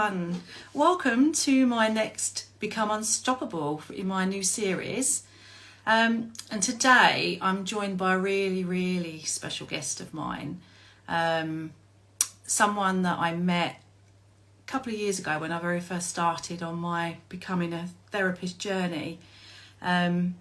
everyone. Welcome to my next Become Unstoppable in my new series. And today I'm joined by a really special guest of mine. Someone that I met a couple of years ago when I very first started on my becoming a therapist journey. And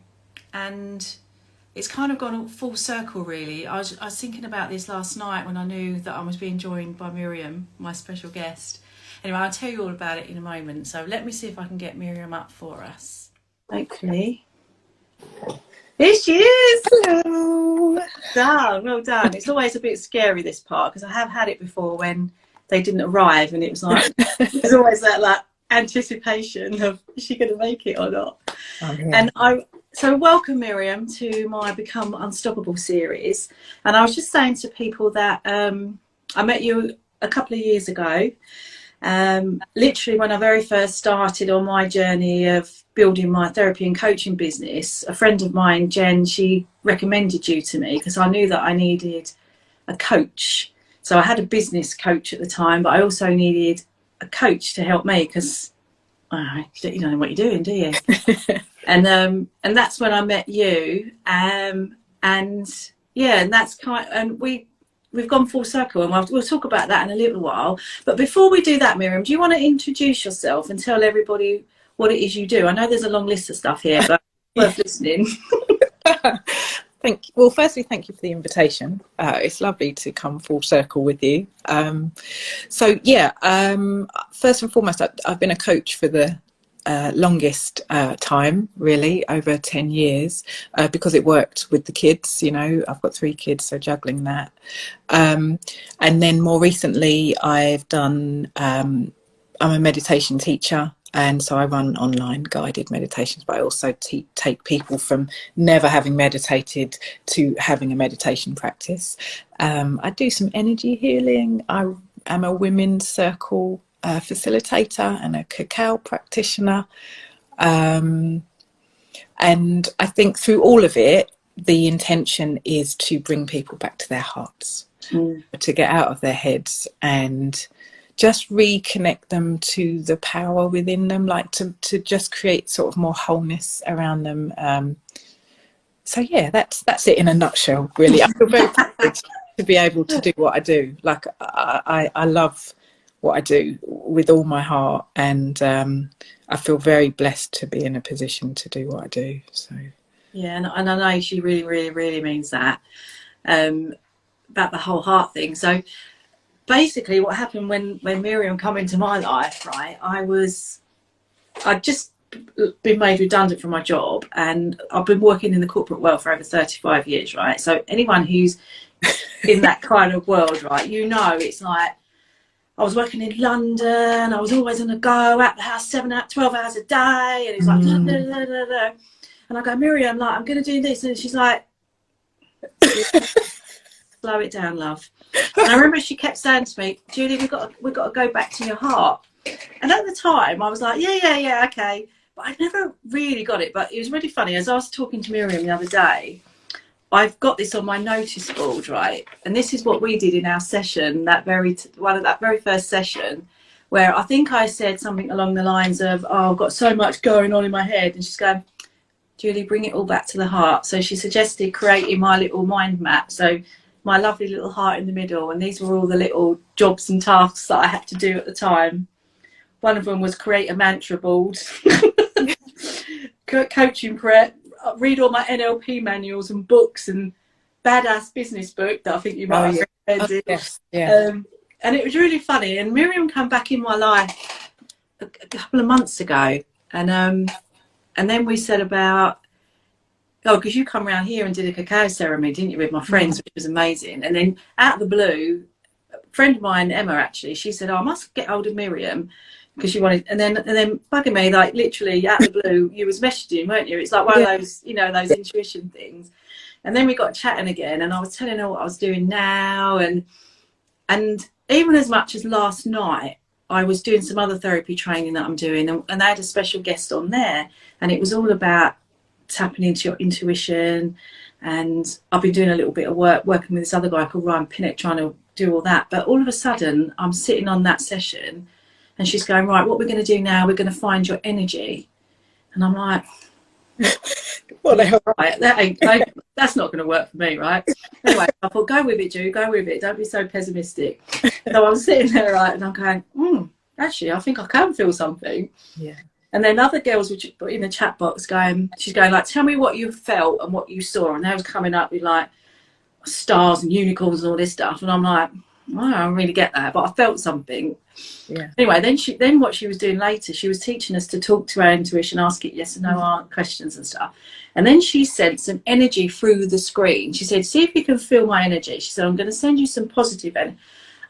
it's kind of gone full circle, really. I was thinking about this last night when I knew that I was being joined by Miriam, my special guest. Anyway, I'll tell you all about it in a moment. So let me see if I can get Miriam up for us. Hopefully. Here she is. Hello. Well done. It's always a bit scary, this part, because I have had it before when they didn't arrive, and it was like, there's always that like anticipation of, is she going to make it or not? Oh, yeah. So welcome, Miriam, to my Become Unstoppable series. And I was just saying to people that I met you a couple of years ago, literally when I very first started on my journey of building my therapy and coaching business. A friend of mine, Jen, she recommended you to me because I knew that I needed a coach. So I had a business coach at the time, but I also needed a coach to help me because you don't know what you're doing, do you? And that's when I met you, and that's and we've gone full circle, and we'll talk about that in a little while. But before we do that, Miriam, do you want to introduce yourself and tell everybody what it is you do? I know there's a long list of stuff here, but worth listening. Well, firstly, thank you for the invitation. It's lovely to come full circle with you. First and foremost, I've been a coach for the longest time, really, over 10 years, because it worked with the kids. You know, I've got 3 kids, so juggling that. And then more recently, I've done, I'm a meditation teacher. And so I run online guided meditations, but I also take people from never having meditated to having a meditation practice. I do some energy healing. I am a women's circle facilitator and a cacao practitioner. And I think through all of it, the intention is to bring people back to their hearts, to get out of their heads and just reconnect them to the power within them, like to just create sort of more wholeness around them. That's it in a nutshell, really. I feel very privileged to be able to do what I do. Like I love what I do with all my heart, and I feel very blessed to be in a position to do what I do. So yeah, and I know she really means that, about the whole heart thing. So basically what happened when Miriam come into my life, right, I'd just been made redundant from my job, and I've been working in the corporate world for over 35 years, right? So anyone who's in that kind of world, right, you know, it's like I was working in London, I was always on the go, at the house 12 hours a day, and it's like da, da, da, da, da. And I go, Miriam, like, I'm going to do this, and she's like, slow it down, love. And I remember she kept saying to me, Julie, we've got to go back to your heart. And at the time I was like, yeah, okay. But I never really got it. But it was really funny. As I was talking to Miriam the other day, I've got this on my notice board, right? And this is what we did in our session, that very first session, where I think I said something along the lines of, oh, I've got so much going on in my head. And she's going, Julie, bring it all back to the heart. So she suggested creating my little mind map. So my lovely little heart in the middle, and these were all the little jobs and tasks that I had to do at the time. One of them was create a mantra board, coaching prep, read all my NLP manuals and books, and badass business book that I think you might have read. Oh, yes. Yeah. And it was really funny. And Miriam came back in my life a couple of months ago, and then we said about, because you come around here and did a cacao ceremony, didn't you, with my friends, which was amazing. And then out of the blue, a friend of mine, Emma, actually, she said, I must get hold of Miriam because she wanted, and then bugging me, like literally out of the blue, you was messaging, weren't you? It's like one of those, you know, those intuition things. And then we got chatting again, and I was telling her what I was doing now. And even as much as last night, I was doing some other therapy training that I'm doing, and I had a special guest on there, and it was all about tapping into your intuition. And I've been doing a little bit of working with this other guy called Ryan Pinnock, trying to do all that. But all of a sudden I'm sitting on that session And she's going, right, what we're going to do now, we're going to find your energy. And I'm like, what the hell? Right, that's not going to work for me, right? Anyway, I thought, go with it, Ju, go with it. Don't be so pessimistic. So I'm sitting there, right, and I'm going, actually, I think I can feel something. Yeah. And then other girls were in the chat box going, she's going like, tell me what you felt and what you saw. And they was coming up with like stars and unicorns and all this stuff. And I'm like, I don't really get that, but I felt something. Yeah. Anyway, then what she was doing later, she was teaching us to talk to our intuition, ask it yes and no questions and stuff. And then she sent some energy through the screen. She said, see if you can feel my energy. She said, I'm going to send you some positive energy.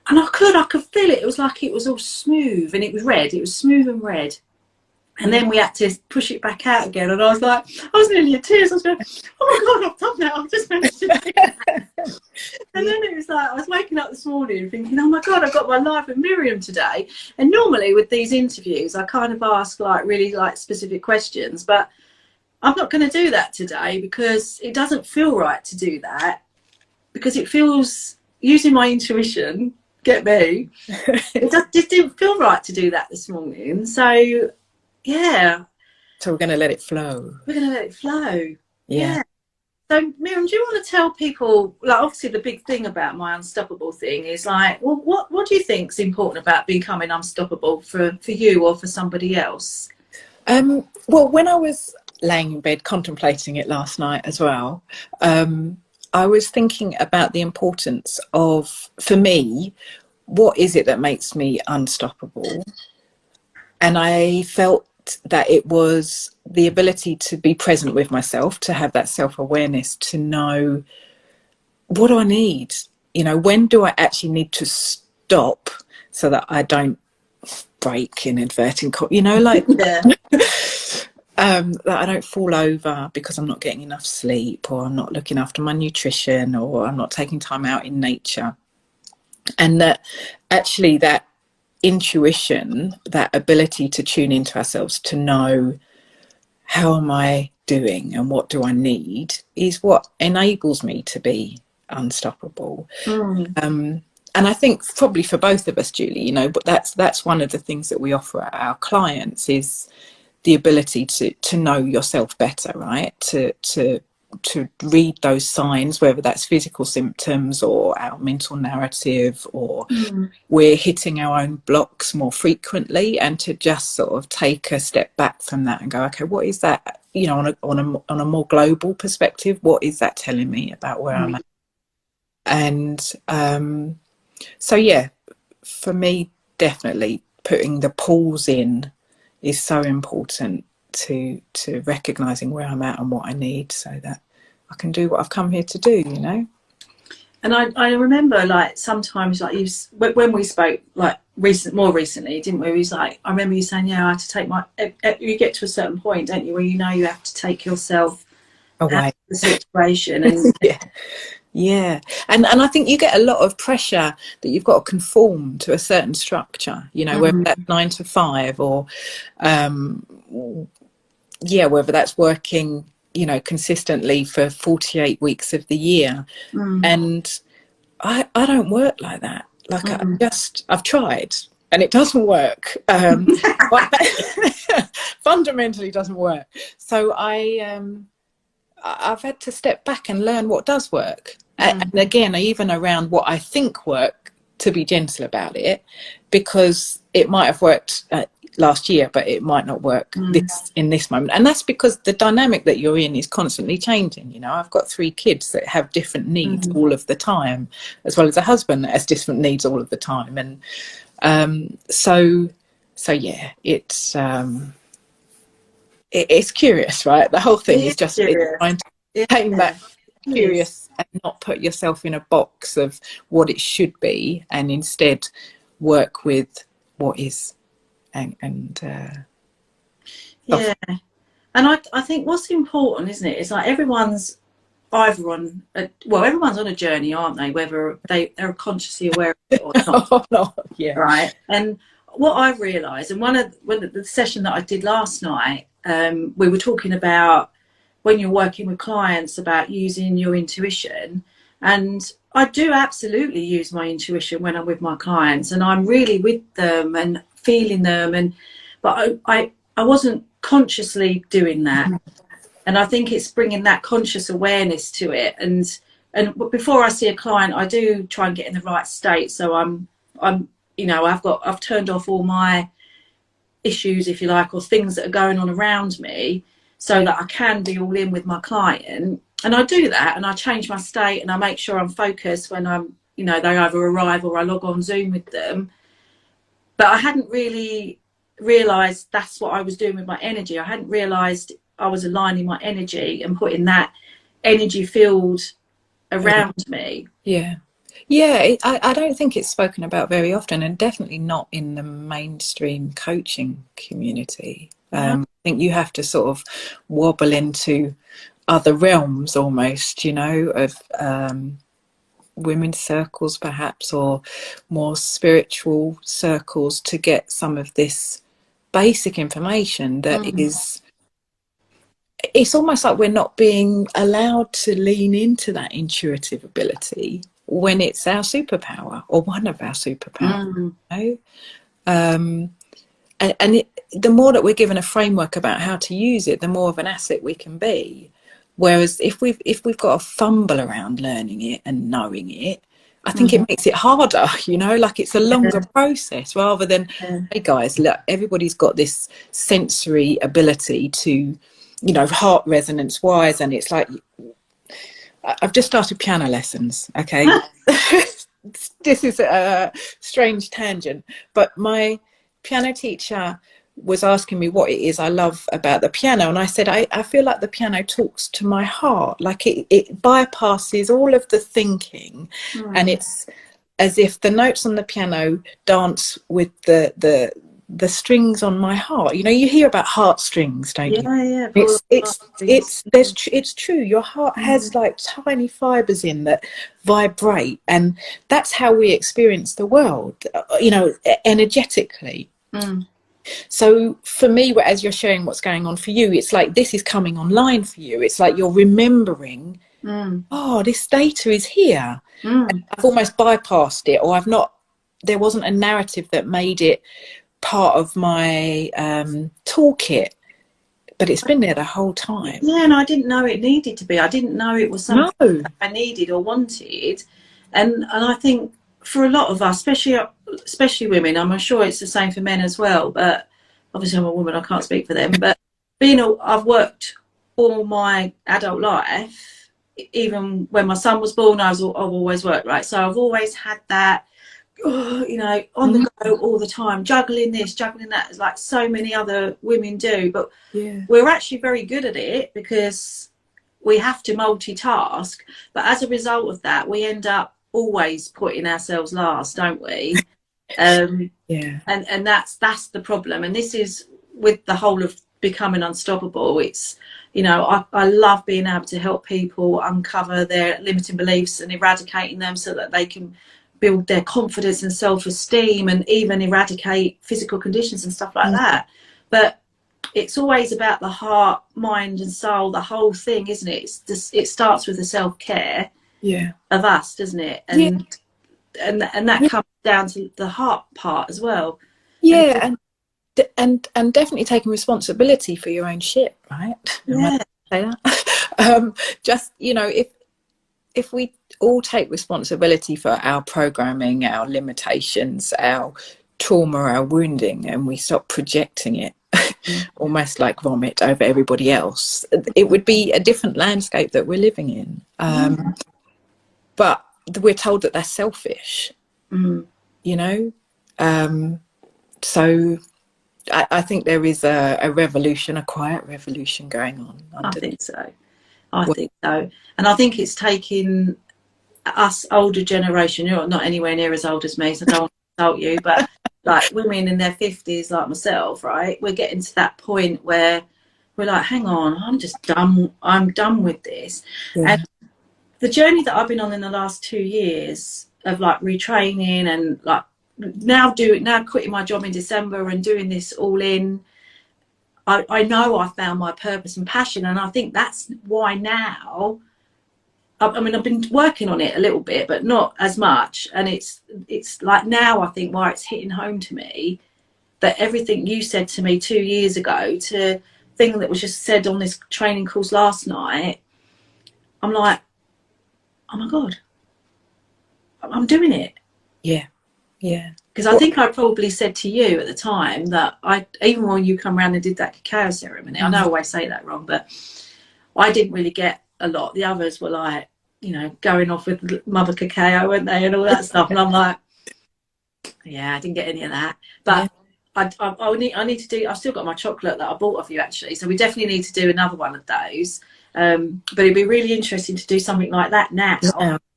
And I could feel it. It was like it was all smooth and it was red. It was smooth and red. And then we had to push it back out again. And I was like, I was nearly in tears. I was going, oh my God, I've done that. I've just managed to do that. And then it was like, I was waking up this morning thinking, oh my God, I've got my live with Miriam today. And normally with these interviews, I kind of ask like really like specific questions, but I'm not going to do that today because it doesn't feel right to do that, because it feels, using my intuition, get me, just didn't feel right to do that this morning. So yeah. So we're going to let it flow. We're going to let it flow. Yeah. So Miriam, do you want to tell people, like obviously the big thing about my unstoppable thing is like, well, what do you think is important about becoming unstoppable for you or for somebody else? Well, when I was laying in bed contemplating it last night as well, I was thinking about the importance of, for me, what is it that makes me unstoppable? And I felt that it was the ability to be present with myself, to have that self-awareness, to know, what do I need? You know, when do I actually need to stop so that I don't break, in inverting, you know, like that I don't fall over because I'm not getting enough sleep, or I'm not looking after my nutrition, or I'm not taking time out in nature. And that actually that intuition, that ability to tune into ourselves, to know how am I doing and what do I need, is what enables me to be unstoppable. And I think probably for both of us, Julie, you know, but that's one of the things that we offer our clients, is the ability to know yourself better, right? To read those signs, whether that's physical symptoms or our mental narrative, or we're hitting our own blocks more frequently, and to just sort of take a step back from that and go, okay, what is that, you know, on a more global perspective, what is that telling me about where I'm at? And so yeah, for me, definitely putting the pause in is so important to recognizing where I'm at and what I need, so that I can do what I've come here to do, you know. And I remember, like, sometimes, like, when we spoke, like, more recently, didn't we? It was like, I remember you saying, yeah, I had to take you get to a certain point, don't you, where you know you have to take yourself away out of the situation. And yeah. And I think you get a lot of pressure that you've got to conform to a certain structure, you know, whether that's 9 to 5 or, whether that's working, you know, consistently for 48 weeks of the year. And I don't work like that. Like I've tried and it doesn't work. Fundamentally doesn't work. So I've had to step back and learn what does work. And again, even around what I think work, to be gentle about it, because it might have worked last year, but it might not work in this moment. And that's because the dynamic that you're in is constantly changing. You know, I've got 3 kids that have different needs all of the time, as well as a husband that has different needs all of the time. And so yeah, it's curious, right? The whole thing is just trying to tame that curious and not put yourself in a box of what it should be, and instead work with what is. And I think what's important, isn't it, is like everyone's either everyone's on a journey, aren't they, whether they're consciously aware of it or not. Right. And what I've realized, and when the session that I did last night, we were talking about when you're working with clients about using your intuition, and I do absolutely use my intuition when I'm with my clients, and I'm really with them and feeling them, but I wasn't consciously doing that. And I think it's bringing that conscious awareness to it. And before I see a client, I do try and get in the right state. So I'm I've turned off all my issues, if you like, or things that are going on around me, so that I can be all in with my client. And I do that, and I change my state, and I make sure I'm focused when they either arrive or I log on Zoom with them. But I hadn't really realised that's what I was doing with my energy. I hadn't realised I was aligning my energy and putting that energy field around me. Yeah. I don't think it's spoken about very often, and definitely not in the mainstream coaching community. I think you have to sort of wobble into other realms almost, of women's circles perhaps, or more spiritual circles, to get some of this basic information that is, it's almost like we're not being allowed to lean into that intuitive ability when it's our superpower, or one of our superpowers. The more that we're given a framework about how to use it, the more of an asset we can be. Whereas if we've got to fumble around learning it and knowing it, I think it makes it harder, like it's a longer process, rather than, hey guys, look, everybody's got this sensory ability to, heart resonance wise, and it's like, I've just started piano lessons, okay? This is a strange tangent, but my piano teacher was asking me what it is I love about the piano, and I said I feel like the piano talks to my heart, like it bypasses all of the thinking, and it's as if the notes on the piano dance with the strings on my heart. You hear about heartstrings, don't you? Yeah. It's true. Your heart has like tiny fibers in that vibrate, and that's how we experience the world, energetically. So for me, as you're sharing what's going on for you, it's like this is coming online for you. It's like you're remembering, oh, this data is here. And I've almost bypassed it, or there wasn't a narrative that made it part of my toolkit, but it's been there the whole time. Yeah, and I didn't know it needed to be. I didn't know it was something I needed or wanted. And I think for a lot of us, especially women, I'm sure it's the same for men as well, but obviously I'm a woman, I can't speak for them, but I've worked all my adult life, even when my son was born, I've always worked, right? So I've always had that, on the go all the time, juggling this, juggling that, like so many other women do. But we're actually very good at it because we have to multitask. But as a result of that, we end up always putting ourselves last, don't we? And that's the problem. And this is with the whole of becoming unstoppable. It's I love being able to help people uncover their limiting beliefs and eradicating them, so that they can build their confidence and self-esteem, and even eradicate physical conditions and stuff like that. But it's always about the heart, mind and soul, the whole thing, isn't it? It starts with the self-care of us, doesn't it? And that comes down to the heart part as well. And definitely taking responsibility for your own shit, right? Say that. Just if we all take responsibility for our programming, our limitations, our trauma, our wounding, and we stop projecting it almost like vomit over everybody else, it would be a different landscape that we're living in. But we're told that that's selfish, so I think there is a revolution, a quiet revolution going on. I think so. And I think it's taking us older generation, you're not anywhere near as old as me, so I don't want to insult you, but like women in their 50s like myself, right, we're getting to that point where we're like, hang on, I'm done with this. And the journey that I've been on in the last 2 years of like retraining, and like now quitting my job in December and doing this all in, I know I found my purpose and passion. And I think that's why now, I mean, I've been working on it a little bit, but not as much. And it's like now I think why it's hitting home to me that everything you said to me 2 years ago to thing that was just said on this training course last night, I'm like, oh my God, I'm doing it. Yeah. Yeah. Because I think I probably said to you at the time that even when you come around and did that cacao ceremony, I know I always say that wrong, but I didn't really get a lot. The others were like, you know, going off with mother cacao, weren't they, and all that stuff. And I'm like, yeah, I didn't get any of that. But yeah. I need to do. I've still got my chocolate that I bought off you actually, so we definitely need to do another one of those. But it'd be really interesting to do something like that now.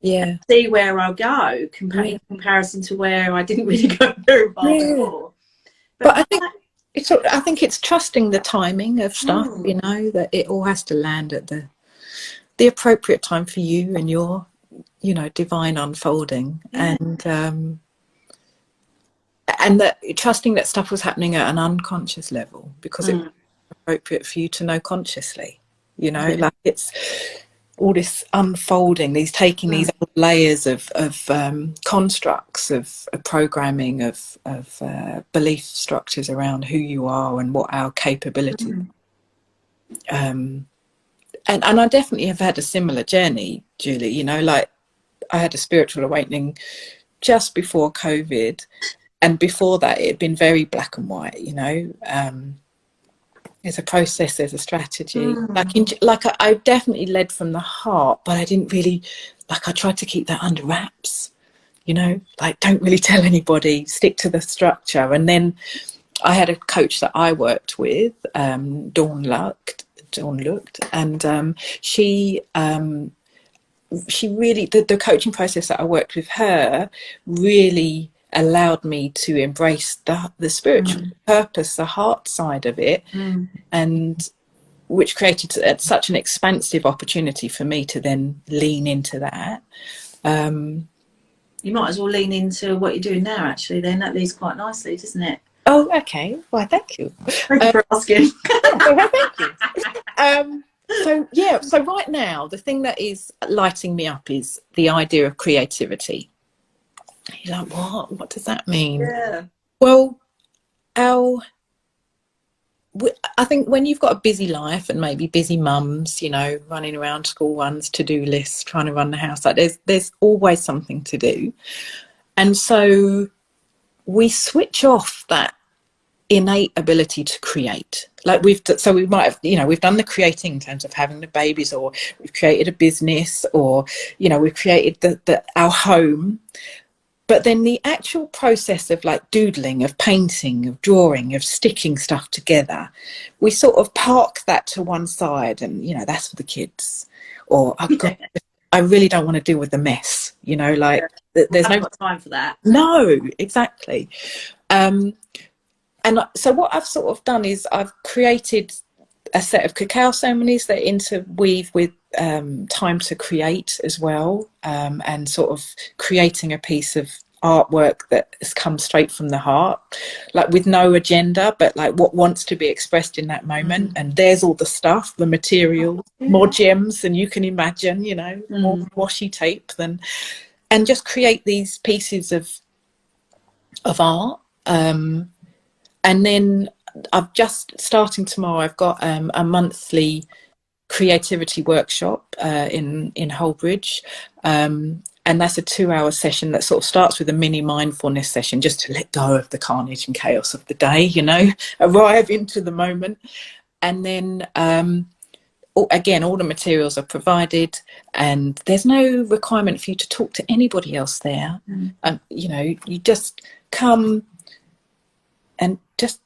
Yeah. See where I go in comparison to where I didn't really go very far before. But I think it's trusting the timing of stuff. You know, that it all has to land at the appropriate time for you and your, you know, divine unfolding, and that trusting that stuff was happening at an unconscious level because it was appropriate for you to know consciously. You know, like it's all this unfolding, these layers of constructs of programming of belief structures around who you are and what our capabilities. And I definitely have had a similar journey, Julie. You know, like I had a spiritual awakening just before COVID, and before that it had been very black and white. You know, there's a process, there's a strategy. I definitely led from the heart, but I didn't really, like, I tried to keep that under wraps. You know, like, don't really tell anybody, stick to the structure. And then I had a coach that I worked with, Dawn Looked, and she really, the coaching process that I worked with her really allowed me to embrace the spiritual purpose, the heart side of it, and which created such an expansive opportunity for me to then lean into that. You might as well lean into what you're doing now, actually, then. That leads quite nicely, doesn't it? Oh, okay. Well, thank you. Thank you for asking. Thank you. So right now, the thing that is lighting me up is the idea of creativity. You're like, what does that mean? Yeah. Well, I think when you've got a busy life and maybe busy mums, you know, running around school runs, to-do lists, trying to run the house, like there's always something to do. And so we switch off that innate ability to create. Like we might have, you know, we've done the creating in terms of having the babies, or we've created a business, or, you know, we've created our home. But then the actual process of like doodling, of painting, of drawing, of sticking stuff together, we sort of park that to one side and, you know, that's for the kids. Or, oh God, I really don't want to deal with the mess, you know, like there's no time for that. No, exactly. And so what I've sort of done is I've created a set of cacao ceremonies that interweave with time to create as well, and sort of creating a piece of artwork that has come straight from the heart, like with no agenda, but like what wants to be expressed in that moment. And there's all the stuff, the material, more gems than you can imagine, you know, more washi tape and just create these pieces of art. And then I've just starting tomorrow, I've got a monthly creativity workshop in Holbridge, and that's a 2-hour session that sort of starts with a mini mindfulness session, just to let go of the carnage and chaos of the day, you know, arrive into the moment. And then again, all the materials are provided, and there's no requirement for you to talk to anybody else there. You know, you just come and just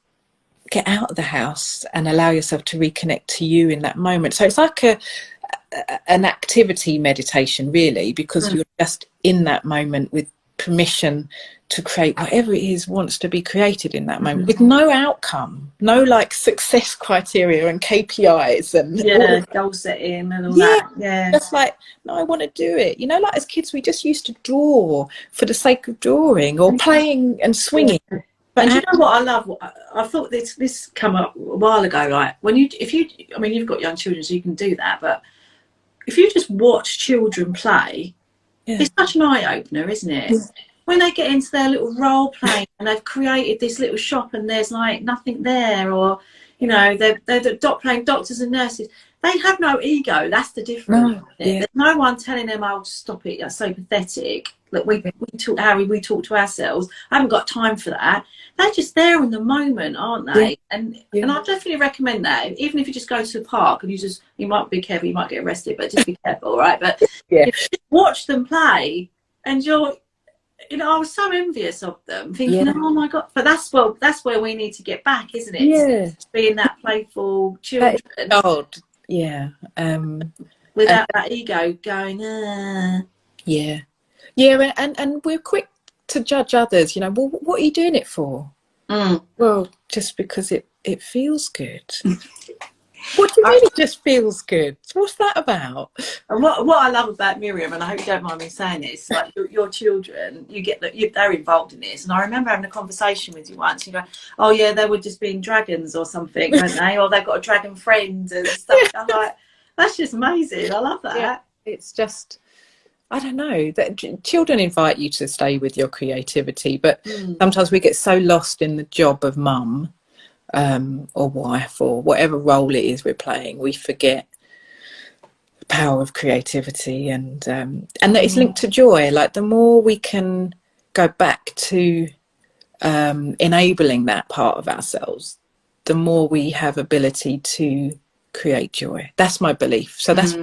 get out of the house and allow yourself to reconnect to you in that moment. So it's like an activity meditation, really, because you're just in that moment with permission to create whatever it is wants to be created in that moment, with no outcome, no like success criteria and KPIs and goal setting and all that. Just like, no, I want to do it, you know, like as kids we just used to draw for the sake of drawing, or playing and swinging. But you know what I love? I thought this come up a while ago. Like I mean, you've got young children, so you can do that. But if you just watch children play, it's such an eye opener, isn't it? when they get into their little role play and they've created this little shop and there's like nothing there, or you know, they're playing doctors and nurses, they have no ego. That's the difference. No, yeah. There's no one telling them, "Oh, stop it, that's so pathetic." Look, we talk, Harry, we talk to ourselves. I haven't got time for that. They're just there in the moment, aren't they? Yeah. And I definitely recommend that. Even if you just go to the park and you might be careful, you might get arrested, but just be careful, right? But Yeah. just watch them play, and you're, you know, I was so envious of them, thinking, oh my God. But that's where we need to get back, isn't it? Yeah. Being that playful children. Yeah. Without that ego going, Yeah. Yeah, and we're quick to judge others, you know, well, what are you doing it for? Well, just because it feels good. What do you mean it just feels good? What's that about? And what I love about Miriam, and I hope you don't mind me saying this, like your children, they're involved in this. And I remember having a conversation with you once. You go, oh yeah, they were just being dragons or something, weren't they? Or they've got a dragon friend and stuff. I'm like, that's just amazing. I love that. Yeah, it's just, I don't know, that children invite you to stay with your creativity, but sometimes we get so lost in the job of mum, or wife, or whatever role it is we're playing, we forget the power of creativity, and that it's linked to joy. Like, the more we can go back to enabling that part of ourselves, the more we have ability to create joy. That's my belief. So that's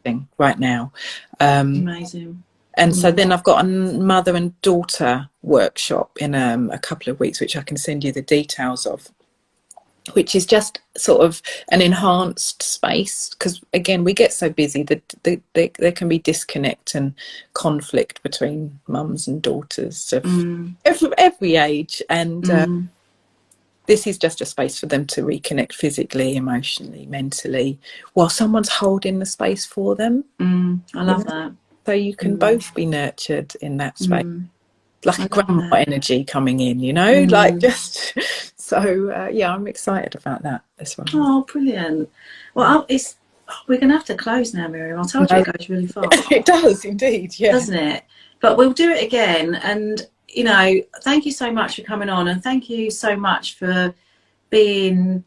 thing right now. Amazing. And so then I've got a mother and daughter workshop in a couple of weeks, which I can send you the details of, which is just sort of an enhanced space, because again, we get so busy that there can be disconnect and conflict between mums and daughters of every age, and this is just a space for them to reconnect physically, emotionally, mentally, while someone's holding the space for them. I love that. So you can both be nurtured in that space. Like a grandma energy coming in, you know, like just so yeah, I'm excited about that as well. Oh, brilliant. Well, we're gonna have to close now, Miriam. I told you it goes really fast. It does indeed, yeah, doesn't it? But we'll do it again. And you know, thank you so much for coming on, and thank you so much for being,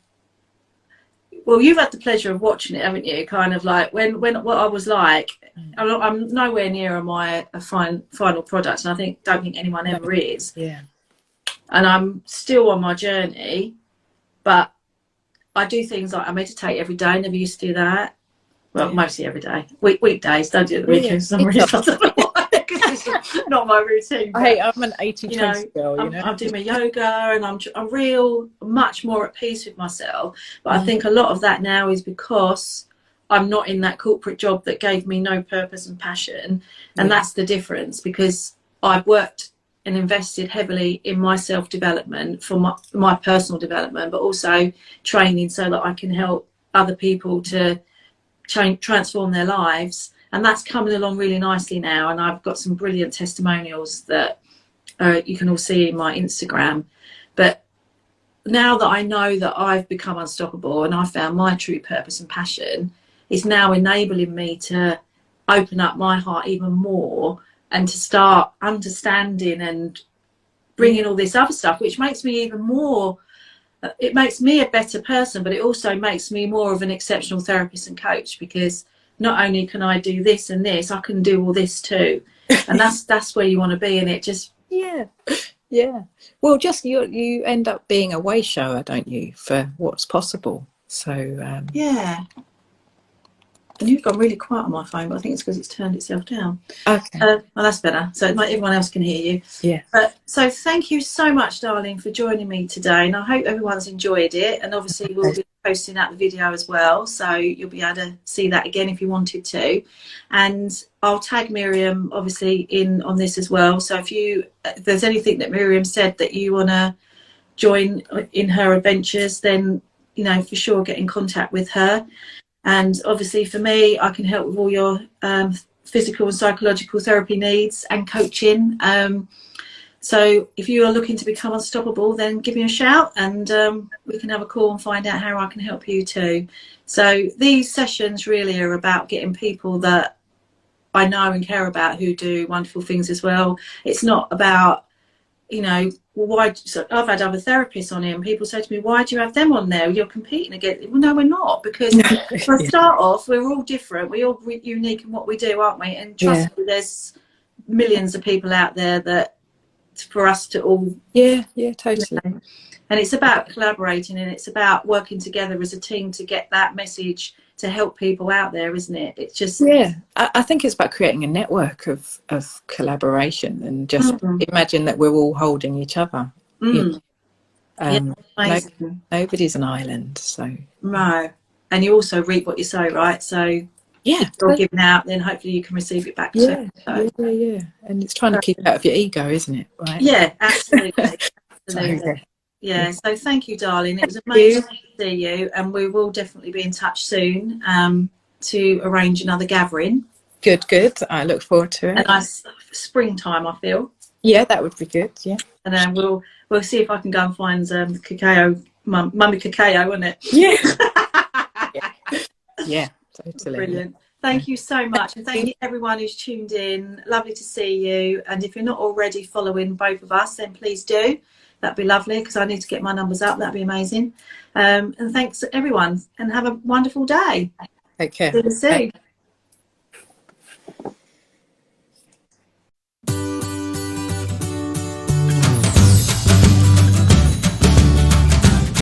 well, you've had the pleasure of watching it, haven't you? Kind of like when what I was like. I'm nowhere near my final product, and I don't think anyone ever is. Yeah. And I'm still on my journey, but I do things like I meditate every day. I never used to do that. Well, mostly every day. Weekdays, don't do it the weekends for some reason. I don't know why, because it's not my routine. But, hey, I'm an 80-20 girl, you know. I'm doing my yoga, and I'm much more at peace with myself. But I think a lot of that now is because I'm not in that corporate job that gave me no purpose and passion. And that's the difference, because I've worked and invested heavily in my self-development for my personal development, but also training so that I can help other people to transform their lives. And that's coming along really nicely now. And I've got some brilliant testimonials that you can all see in my Instagram. But now that I know that I've become unstoppable and I found my true purpose and passion, it's now enabling me to open up my heart even more and to start understanding and bringing all this other stuff, which makes me even more, it makes me a better person, but it also makes me more of an exceptional therapist and coach, because not only can I do this and this, I can do all this too. And that's where you want to be. And it just, yeah. Well, just you end up being a way shower, don't you, for what's possible. So yeah. And you've gone really quiet on my phone, but I think it's because it's turned itself down. Okay. Well, that's better. So everyone else can hear you. Yeah. So thank you so much, darling, for joining me today. And I hope everyone's enjoyed it. And obviously we'll be posting out the video as well. So you'll be able to see that again if you wanted to. And I'll tag Miriam, obviously, in on this as well. So if there's anything that Miriam said that you want to join in her adventures, then, you know, for sure get in contact with her. And obviously for me, I can help with all your physical and psychological therapy needs and coaching. So if you are looking to become unstoppable, then give me a shout, and we can have a call and find out how I can help you too. So these sessions really are about getting people that I know and care about who do wonderful things as well. It's not about, you know, well, why? So I've had other therapists on here, and people say to me, "Why do you have them on there? You're competing against." Well, no, we're not, because for a start off, we're all different. We're all unique in what we do, aren't we? And trust me, there's millions of people out there that for us to all, totally. You know, and it's about collaborating, and it's about working together as a team to get that message to help people out there, isn't it? It's just I think it's about creating a network of collaboration, and just imagine that we're all holding each other. You know? Nobody's an island, so no. And you also reap what you sow, right? So if you're giving out, then hopefully you can receive it back too. So. And it's trying to keep it out of your ego, isn't it? Right? Yeah, absolutely. Absolutely. So thank you, darling. It was amazing to see you, and we will definitely be in touch soon to arrange another gathering. Good. I look forward to it. A nice springtime, I feel. Yeah, that would be good. Yeah. And then we'll see if I can go and find cacao, mummy cacao, wouldn't it? Yeah. Yeah, totally. Brilliant. Thank you so much, and thank you everyone who's tuned in. Lovely to see you. And if you're not already following both of us, then please do. That'd be lovely, because I need to get my numbers up. That'd be amazing. And thanks everyone, and have a wonderful day. Take care. See you soon.